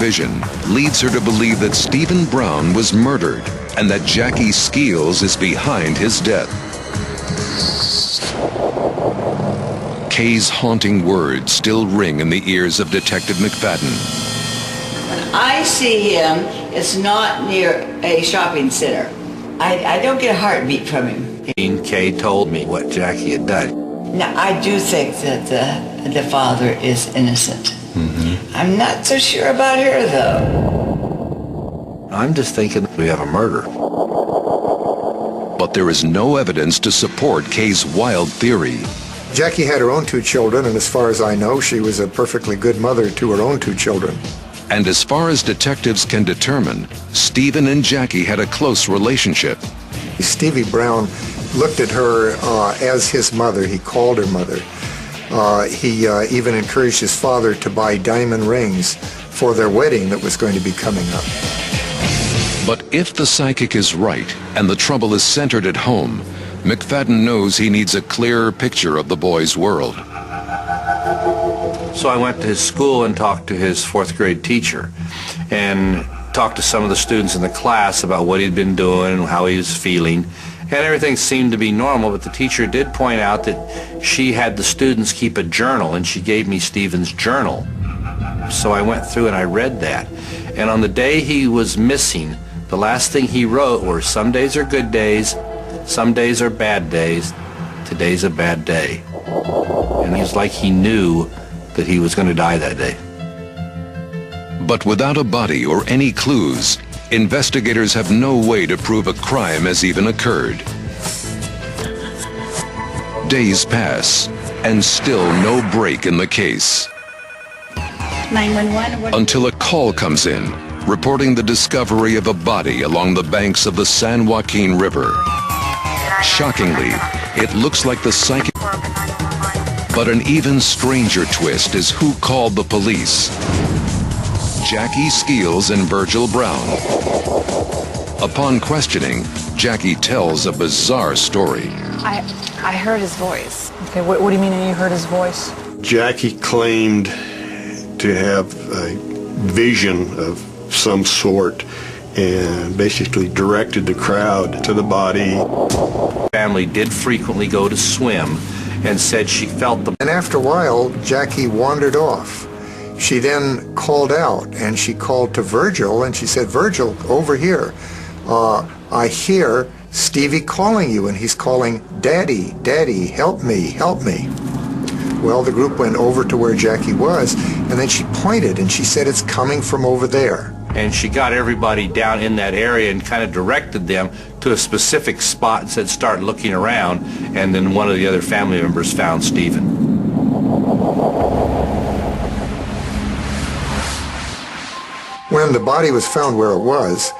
vision leads her to believe that Stephen Brown was murdered and that Jackie Skeels is behind his death. Kay's haunting words still ring in the ears of Detective McFadden. When I see him, it's not near a shopping center. I don't get a heartbeat from him. Kay told me what Jackie had done. Now, I do think that the father is innocent. Mm-hmm. I'm not so sure about her, though. I'm just thinking we have a murder. But there is no evidence to support Kay's wild theory. Jackie had her own 2 children, and as far as I know, she was a perfectly good mother to her own 2 children. And as far as detectives can determine, Stephen and Jackie had a close relationship. Stevie Brown looked at her as his mother. He called her mother. He even encouraged his father to buy diamond rings for their wedding that was going to be coming up. But if the psychic is right and the trouble is centered at home, McFadden knows he needs a clearer picture of the boy's world. So I went to his school and talked to his 4th grade teacher and talked to some of the students in the class about what he'd been doing and how he was feeling. And everything seemed to be normal, but the teacher did point out that she had the students keep a journal, and she gave me Stephen's journal. So I went through and I read that. And on the day he was missing, the last thing he wrote were, "Some days are good days, some days are bad days, today's a bad day." And it was like he knew that he was going to die that day. But without a body or any clues, investigators have no way to prove a crime has even occurred. Days pass, and still no break in the case. 911. Until a call comes in, reporting the discovery of a body along the banks of the San Joaquin River. Shockingly, it looks like the psychic. But an even stranger twist is who called the police. Jackie Skeels and Virgil Brown. Upon questioning, Jackie tells a bizarre story. I heard his voice. Okay, what do you mean you heard his voice? Jackie claimed to have a vision of some sort and basically directed the crowd to the body. Family did frequently go to swim and said she felt the... And after a while, Jackie wandered off. She then called out, and she called to Virgil, and she said, "Virgil, over here. I hear Stevie calling you," and he's calling, "Daddy, Daddy, help me, help me." Well, the group went over to where Jackie was, and then she pointed, and she said, "It's coming from over there." And she got everybody down in that area and kind of directed them to a specific spot and said, "Start looking around." And then one of the other family members found Stephen. When the body was found where it was,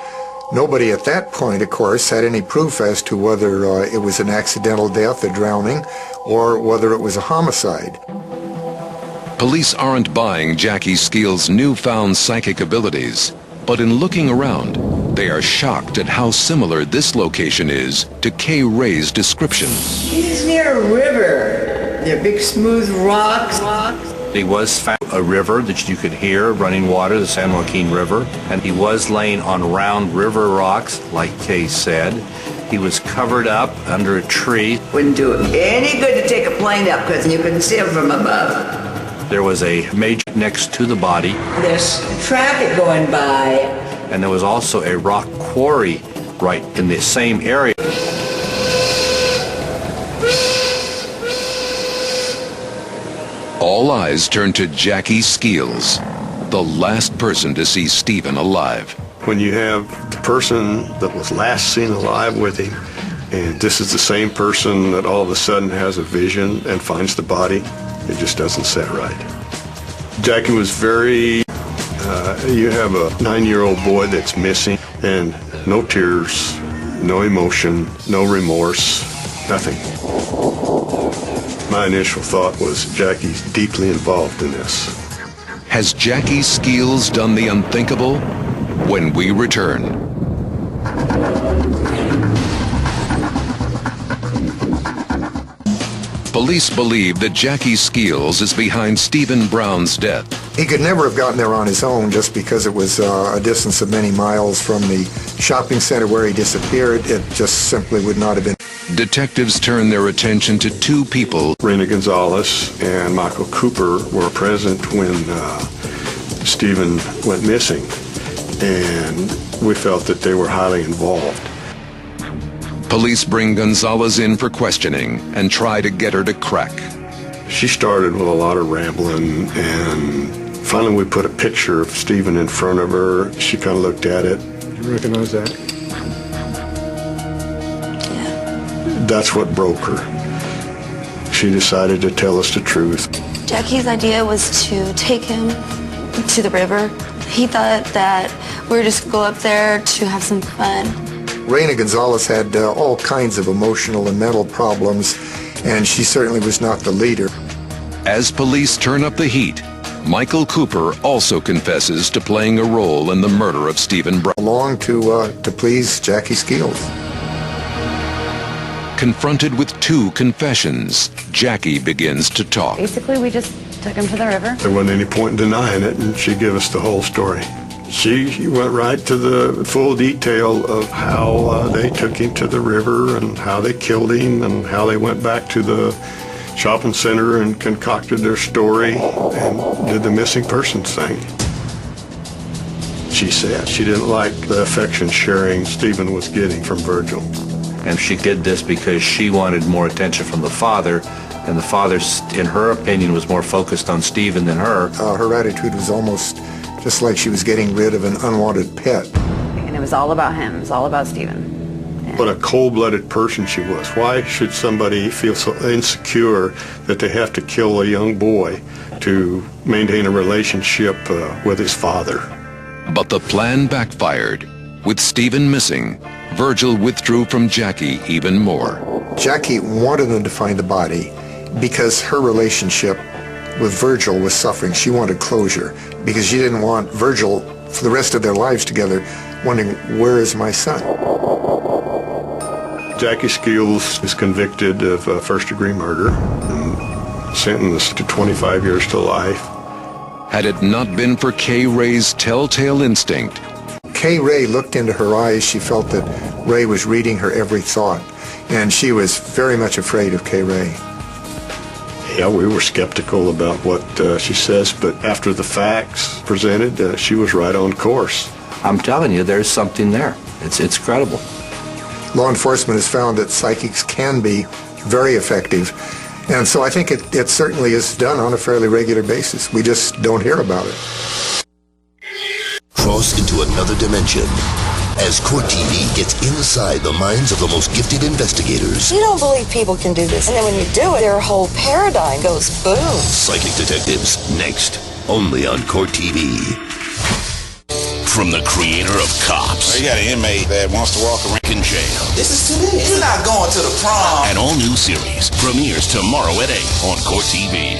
nobody at that point, of course, had any proof as to whether it was an accidental death, a drowning, or whether it was a homicide. Police aren't buying Jackie Skeels' newfound psychic abilities, but in looking around, they are shocked at how similar this location is to Kay Ray's description. He's near a river. They're big, smooth rocks. He was found a river that you could hear, running water, the San Joaquin River, and he was laying on round river rocks, like Kay said. He was covered up under a tree. Wouldn't do it any good to take a plane up because you couldn't see him from above. There was a major next to the body. There's traffic going by. And there was also a rock quarry right in the same area. All eyes turn to Jackie Skeels, the last person to see Stephen alive. When you have the person that was last seen alive with him, and this is the same person that all of a sudden has a vision and finds the body, it just doesn't sit right. Jackie was very, you have a 9-year-old boy that's missing, and no tears, no emotion, no remorse, nothing. My initial thought was Jackie's deeply involved in this. Has Jackie Skeels done the unthinkable? When we return. Police believe that Jackie Skeels is behind Stephen Brown's death. He could never have gotten there on his own just because it was a distance of many miles from the shopping center where he disappeared. It just simply would not have been. Detectives turn their attention to two people. Rena Gonzalez and Michael Cooper were present when Stephen went missing, and we felt that they were highly involved. Police bring Gonzalez in for questioning and try to get her to crack. She started with a lot of rambling, and finally we put a picture of Stephen in front of her. She kind of looked at it. You recognize that? Yeah. That's what broke her. She decided to tell us the truth. Jackie's idea was to take him to the river. He thought that we were just going to go up there to have some fun. Rena Gonzalez had all kinds of emotional and mental problems, and she certainly was not the leader. As police turn up the heat, Michael Cooper also confesses to playing a role in the murder of Stephen Brown. Along to please Jackie Skeels. Confronted with two confessions, Jackie begins to talk. Basically, we just took him to the river. There wasn't any point in denying it, and she gave us the whole story. She went right to the full detail of how they took him to the river and how they killed him and how they went back to the shopping center and concocted their story and did the missing persons thing. She said she didn't like the affection sharing Stephen was getting from Virgil. And she did this because she wanted more attention from the father, and the father, in her opinion, was more focused on Stephen than her. Her attitude was almost just like she was getting rid of an unwanted pet. And it was all about him. It was all about Stephen. Yeah. What a cold-blooded person she was. Why should somebody feel so insecure that they have to kill a young boy to maintain a relationship with his father? But the plan backfired. With Stephen missing, Virgil withdrew from Jackie even more. Jackie wanted them to find the body because her relationship with Virgil was suffering. She wanted closure because she didn't want Virgil for the rest of their lives together wondering, where is my son? Jackie Skeels is convicted of first-degree murder and sentenced to 25 years to life. Had it not been for Kay Ray's telltale instinct, Kay Ray looked into her eyes. She felt that Ray was reading her every thought, and she was very much afraid of Kay Ray. Yeah, we were skeptical about what she says, but after the facts presented, she was right on course. I'm telling you, there's something there. It's credible. Law enforcement has found that psychics can be very effective, and so I think it certainly is done on a fairly regular basis. We just don't hear about it. Cross into another dimension as Court TV gets inside the minds of the most gifted investigators. You don't believe people can do this, and then when you do it, their whole paradigm goes boom. Psychic Detectives, next, only on Court TV. From the creator of Cops. You got an inmate that wants to walk around in jail. This is too big. You're not going to the prom. An all-new series premieres tomorrow at 8 on Court TV.